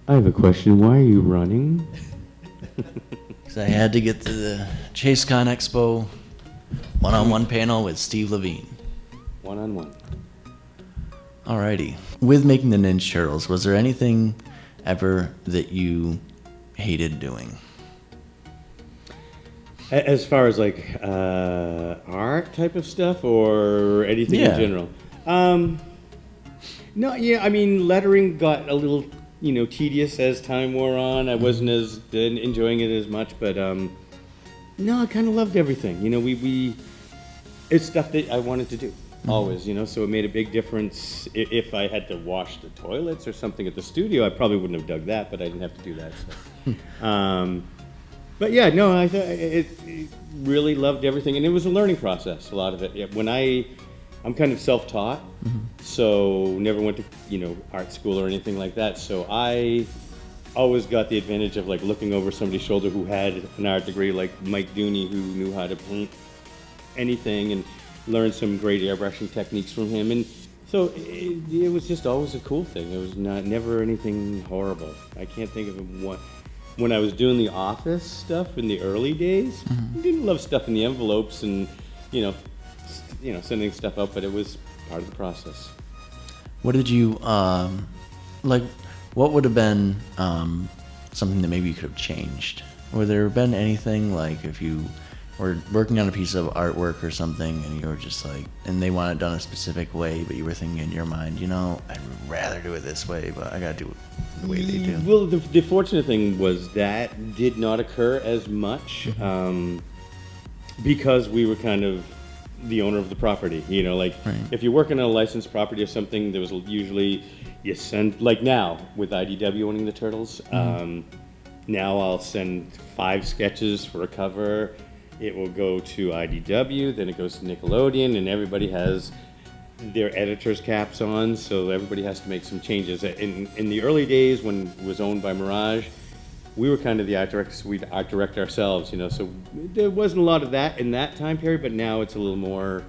I have a question. Why are you running? Because I had to get to the Chase Con Expo one-on-one panel with Steve Lavigne. One-on-one. Alrighty. With making the Ninja Turtles, was there anything ever that you hated doing? As far as like art type of stuff or anything in general? No, yeah, I mean, lettering got a little, tedious as time wore on. I wasn't as enjoying it as much, but no, I kind of loved everything. It's stuff that I wanted to do always, so it made a big difference. If I had to wash the toilets or something at the studio, I probably wouldn't have dug that, but I didn't have to do that. So. But yeah, no, I really loved everything, and it was a learning process. A lot of it. When I'm kind of self-taught, so never went to art school or anything like that. So I always got the advantage of like looking over somebody's shoulder who had an art degree, like Mike Dooney, who knew how to paint anything, and learned some great airbrushing techniques from him. And so it was just always a cool thing. It was never anything horrible. I can't think of one. When I was doing the office stuff in the early days, I didn't love stuff in the envelopes and, sending stuff out, but it was part of the process. What did you, what would have been something that maybe you could have changed? Would there have been anything, like if you were working on a piece of artwork or something and you were just like, and they want it done a specific way, but you were thinking in your mind, I'd rather do it this way, but I gotta do it the way they do. Well, the fortunate thing was that did not occur as much because we were kind of the owner of the property. If you're working on a licensed property or something, there was usually you send, like now with IDW owning the Turtles, now I'll send 5 sketches for a cover. It will go to IDW, then it goes to Nickelodeon, and everybody has their editor's caps on, so everybody has to make some changes. In the early days when it was owned by Mirage, we were kind of the art directors. We'd art direct ourselves, so there wasn't a lot of that in that time period, but now it's a little more,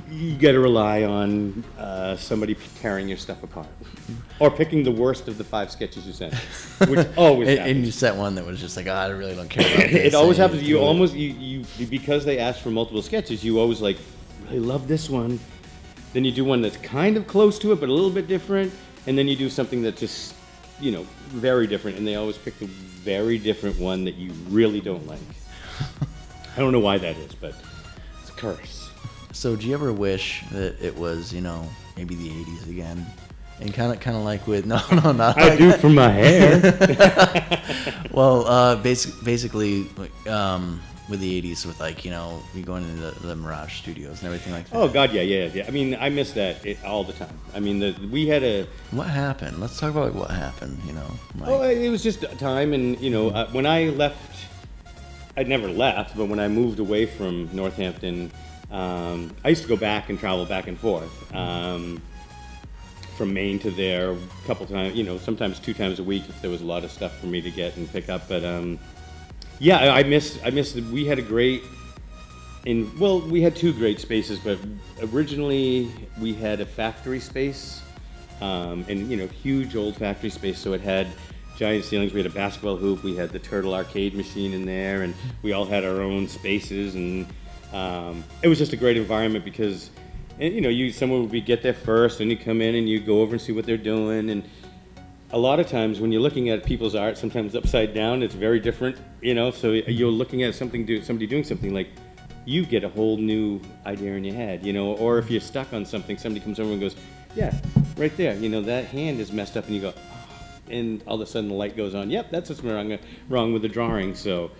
you got to rely on somebody tearing your stuff apart. Or picking the worst of the 5 sketches you sent, which always happens. And you sent one that was just like, I really don't care about this. It always happens. You almost, because they asked for multiple sketches, you always like, really love this one. Then you do one that's kind of close to it, but a little bit different. And then you do something that's just, very different. And they always pick the very different one that you really don't like. I don't know why that is, but it's a curse. So do you ever wish that it was, maybe the 80s again? And kind of like with not I like do that. for my hair. Well, basically, with the 80s, with like you going into the Mirage Studios and everything like that. Oh God, yeah. I mean, I miss that all the time. I mean, we had a. What happened? Let's talk about what happened. Oh, it was just time, and when I left, I never left, but when I moved away from Northampton, I used to go back and travel back and forth. From Maine to there a couple times, sometimes 2 times a week if there was a lot of stuff for me to get and pick up. But yeah, I miss we had we had 2 great spaces, but originally we had a factory space, and huge old factory space. So it had giant ceilings. We had a basketball hoop. We had the Turtle arcade machine in there, and we all had our own spaces. And it was just a great environment because. And someone would get there first, and you come in and you go over and see what they're doing. And a lot of times when you're looking at people's art, sometimes upside down, it's very different. So you're looking at somebody doing something, like you get a whole new idea in your head. Or if you're stuck on something, somebody comes over and goes, "Yeah, right there. That hand is messed up," and you go, oh, and all of a sudden the light goes on. Yep, that's what's wrong with the drawing. So.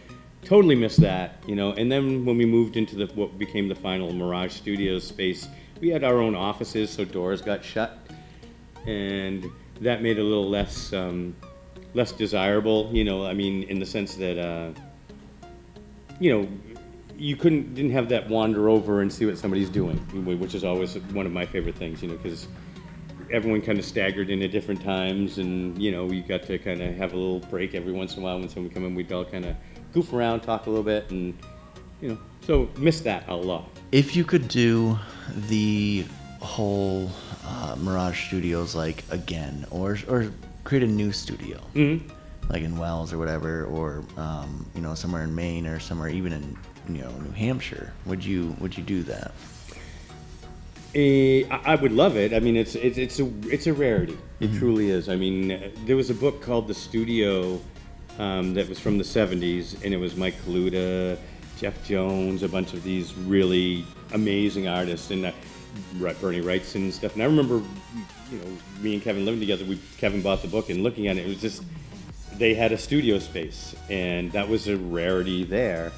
Totally missed that, And then when we moved into what became the final Mirage Studios space, we had our own offices, so doors got shut, and that made it a little less desirable, I mean, in the sense that you didn't have that wander over and see what somebody's doing, which is always one of my favorite things, because everyone kind of staggered in at different times, and we got to kind of have a little break every once in a while when someone would come in. We'd all kind of goof around, talk a little bit, and so missed that a lot. If you could do the whole Mirage Studios like again, or create a new studio, Mm-hmm. like in Wells or whatever, or somewhere in Maine or somewhere even in New Hampshire, would you do that? I would love it. I mean, it's a rarity. It truly is. I mean, there was a book called The Studio that was from the 70s, and it was Mike Kaluta, Jeff Jones, a bunch of these really amazing artists, and Bernie Wrightson and stuff. And I remember, me and Kevin living together. Kevin bought the book, and looking at it, it was just they had a studio space, and that was a rarity there.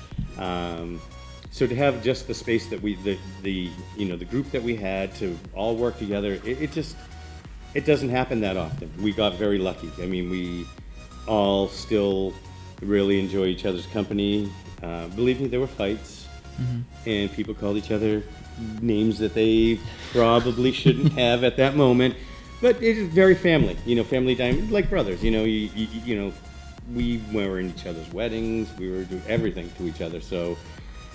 So to have just the space that the group that we had to all work together, it doesn't happen that often. We got very lucky. I mean, we all still really enjoy each other's company. Believe me, there were fights, and people called each other names that they probably shouldn't have at that moment. But it is very family, family time, like brothers. We were in each other's weddings. We were doing everything to each other. So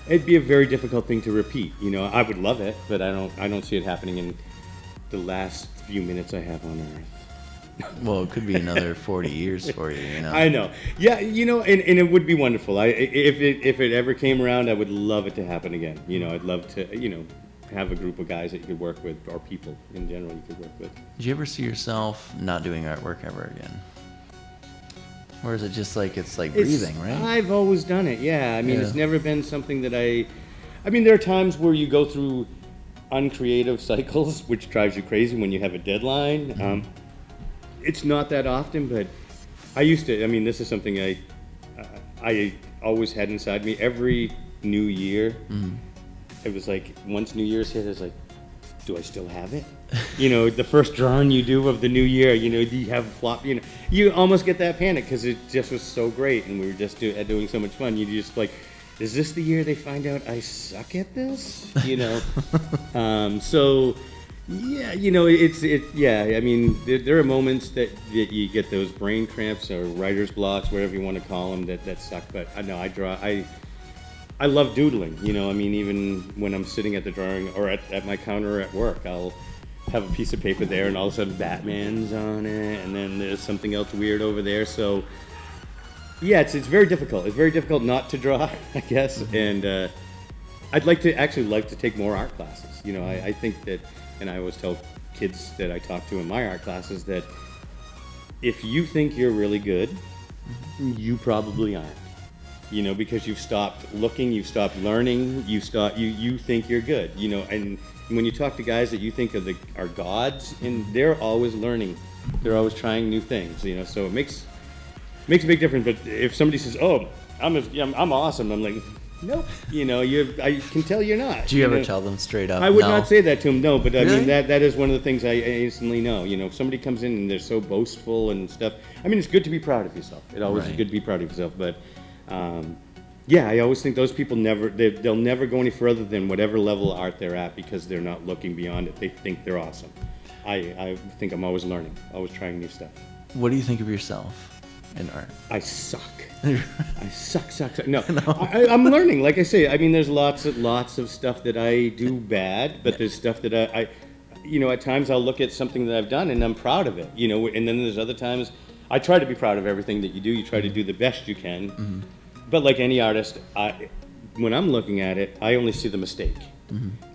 it'd be a very difficult thing to repeat. I would love it, but I don't see it happening in the last few minutes I have on Earth. Well, it could be another 40 years for you, I know. Yeah, and it would be wonderful. If it ever came around, I would love it to happen again. I'd love to, have a group of guys that you could work with, or people in general you could work with. Did you ever see yourself not doing artwork ever again? Or is it just like it's like breathing, right? I've always done it, yeah. I mean, it's never been something that I mean, there are times where you go through uncreative cycles, which drives you crazy when you have a deadline. It's not that often, but I used to. I mean, this is something I always had inside me. Every New Year, it was like once New Year's hit, it's like, do I still have it? The first drawing you do of the new year, do you have flop? You almost get that panic because it just was so great, and we were just doing so much fun. You just like, is this the year they find out I suck at this? So. Yeah, yeah. I mean, there are moments that you get those brain cramps or writer's blocks, whatever you want to call them, that suck. But I love doodling. I mean, even when I'm sitting at the drawing or at my counter at work, I'll have a piece of paper there, and all of a sudden Batman's on it, and then there's something else weird over there. So yeah, it's very difficult. It's very difficult not to draw, I guess. And I'd like to take more art classes. I think that. And I always tell kids that I talk to in my art classes that if you think you're really good, you probably aren't. Because you've stopped looking, you've stopped learning, you think you're good. And when you talk to guys that you think are gods, and they're always learning, they're always trying new things. So it makes a big difference. But if somebody says, "Oh, I'm awesome," I'm like, nope. I can tell you're not. Do you ever tell them straight up? I would not say that to them, no. But I Really? mean, that is one of the things I instantly know. If somebody comes in and they're so boastful and stuff, I mean, it's good to be proud of yourself. It always is good to be proud of yourself. But yeah, I always think those people they'll never go any further than whatever level of art they're at because they're not looking beyond it. They think they're awesome. I think I'm always learning, always trying new stuff. What do you think of yourself in art? I suck. I suck. No, I'm learning. Like I say, I mean, there's lots of stuff that I do bad, but there's stuff that I at times I'll look at something that I've done and I'm proud of it. And then there's other times I try to be proud of everything that you do. You try to do the best you can. But like any artist, when I'm looking at it, I only see the mistake.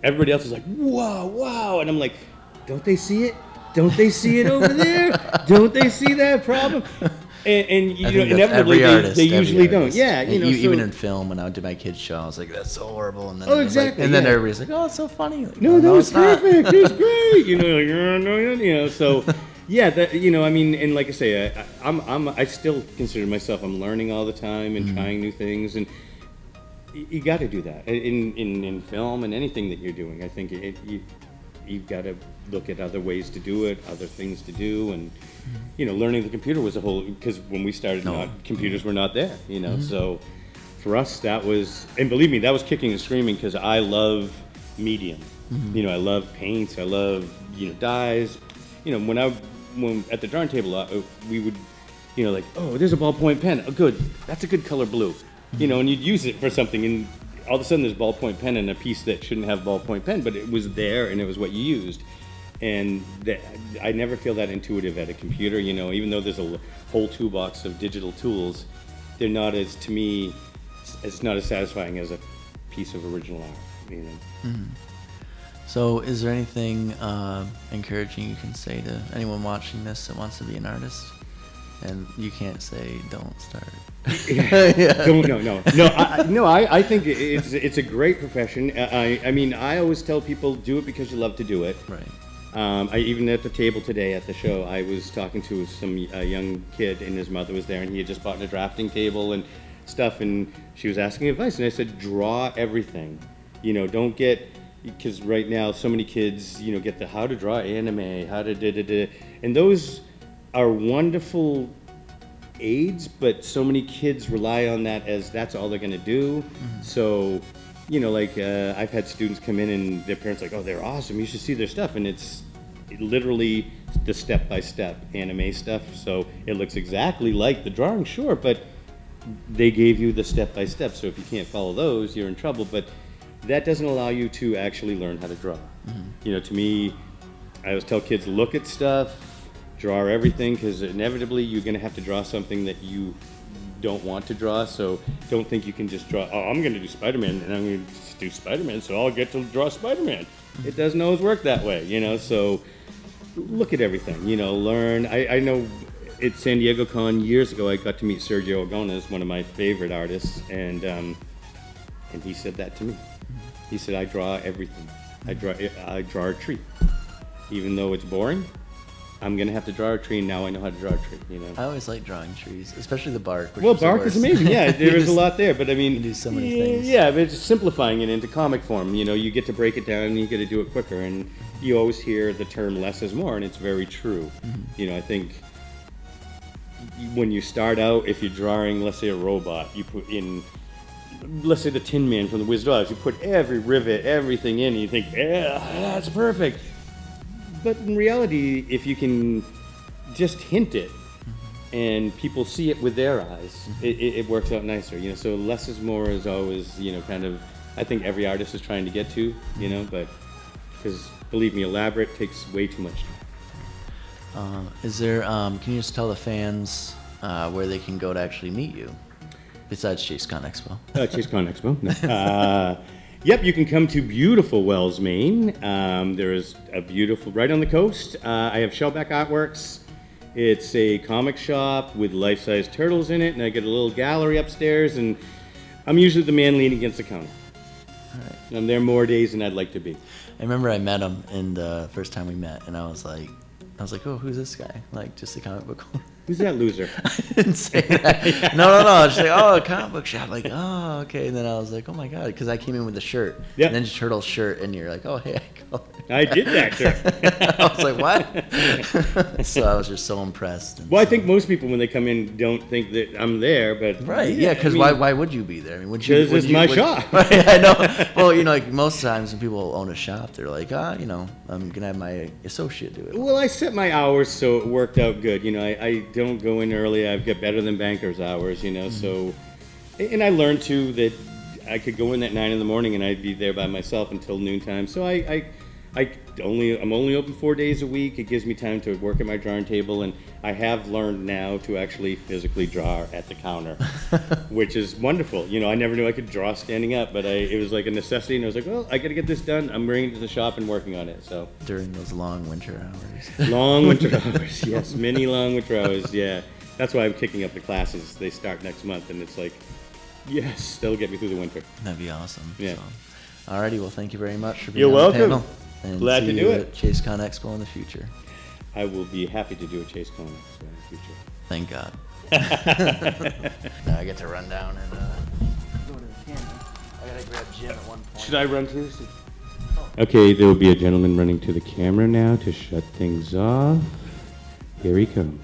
Everybody else is like, wow, and I'm like, don't they see it? Don't they see it over there? Don't they see that problem? And inevitably they usually don't. Yeah, even in film, when I did my kids' show, I was like, "That's so horrible," and then exactly. And then everybody's like, "Oh, it's so funny." Like, no, that was perfect. It was great. So yeah, I mean, and like I say, I still consider myself. I'm learning all the time and trying new things, and you got to do that in film and anything that you're doing. I think you've got to look at other ways to do it, other things to do, and learning the computer was a whole, because when we started, computers were not there, so for us that was, and believe me, that was kicking and screaming because I love medium. I love paints, I love dyes. When at the drawing table, we would like, oh, there's a ballpoint pen, oh good, that's a good color blue, and you'd use it for something, and all of a sudden there's ballpoint pen in a piece that shouldn't have ballpoint pen, but it was there and it was what you used. And I never feel that intuitive at a computer, you know, even though there's a whole toolbox of digital tools, they're not as, to me, it's not as satisfying as a piece of original art, you know. Mm-hmm. So is there anything encouraging you can say to anyone watching this that wants to be an artist? And you can't say don't start. Yeah. No. I think it's a great profession. I mean, I always tell people do it because you love to do it. Right. Even at the table today at the show, I was talking to a young kid, and his mother was there, and he had just bought a drafting table and stuff, and she was asking advice, and I said, draw everything. You know, don't get, because right now so many kids, you know, get the how to draw anime, how to da-da-da, and those are wonderful aids, but so many kids rely on that as that's all they're going to do. Mm-hmm. So, you know, like I've had students come in and their parents are like, oh, they're awesome, you should see their stuff, and it's literally the step-by-step anime stuff, so it looks exactly like the drawing, sure, but they gave you the step-by-step, so if you can't follow those, you're in trouble, but that doesn't allow you to actually learn how to draw. Mm-hmm. You know, to me, I always tell kids, look at stuff, draw everything, because inevitably you're going to have to draw something that you don't want to draw, so don't think you can just draw, oh, I'm going to do Spider-Man, and I'm going to do Spider-Man, so I'll get to draw Spider-Man. It doesn't always work that way, you know, so look at everything, you know, learn. I know at San Diego Con years ago, I got to meet Sergio Aragonés, one of my favorite artists, and he said that to me. He said, I draw everything. I draw a tree. Even though it's boring, I'm going to have to draw a tree, and now I know how to draw a tree, you know. I always like drawing trees, especially the bark. Well, bark is amazing, yeah. There's a lot there, but I mean... You do so many things. Yeah, but it's simplifying it into comic form. You know, you get to break it down, and you get to do it quicker, and you always hear the term less is more, and it's very true. Mm-hmm. You know, I think when you start out, if you're drawing, let's say, a robot, you put in... Let's say the Tin Man from the Wizard of Oz, you put every rivet, everything in, and you think, yeah, that's perfect. But in reality, if you can just hint it, and people see it with their eyes, it works out nicer, you know. So less is more is always, you know, kind of, I think every artist is trying to get to, you know, but, because believe me, elaborate takes way too much time. Is there, can you just tell the fans where they can go to actually meet you? Besides Chase Con Expo. Chase Con Expo. No. Yep, you can come to beautiful Wells, Maine. There is a beautiful, right on the coast. I have Shellback Artworks. It's a comic shop with life-size turtles in it, and I get a little gallery upstairs, and I'm usually the man leaning against the counter. All right. I'm there more days than I'd like to be. I remember I met him in the first time we met, and I was like, oh, who's this guy? Like, just a comic book. Who's that loser? I didn't say that. No. I was like, oh, a comic book shop. Like, oh, okay. And then I was like, oh my god, because I came in with a shirt, yep. Ninja Turtle shirt, and you're like, oh hey, I did that shirt. I was like, what? So I was just so impressed. Well, I think most people when they come in don't think that I'm there, but right, yeah, because why would you be there? I mean, because it's my shop. Right, I know. Well, you know, like most times when people own a shop, they're like, you know, I'm gonna have my associate do it. Well, I set my hours so it worked out good. You know, I don't go in early. I've got better than bankers hours, you know, so, and I learned too that I could go in at 9 in the morning and I'd be there by myself until noontime. So I'm only open 4 days a week. It gives me time to work at my drawing table, and I have learned now to actually physically draw at the counter, which is wonderful. You know, I never knew I could draw standing up, but it was like a necessity, and I was like, well, I got to get this done. I'm bringing it to the shop and working on it. So during those long winter hours. Long winter hours, yes, many long winter hours, yeah. That's why I'm kicking up the classes. They start next month, and it's like, yes, they'll get me through the winter. That'd be awesome. Yeah. So, alrighty, well, thank you very much for being on the panel. You're welcome. And glad to do it. At Chase Con Expo in the future. I will be happy to do a Chase Con Expo in the future. Thank God. Now I get to run down and go to the camera. I gotta grab Jim at one point. Should I run too? Okay, there will be a gentleman running to the camera now to shut things off. Here he comes.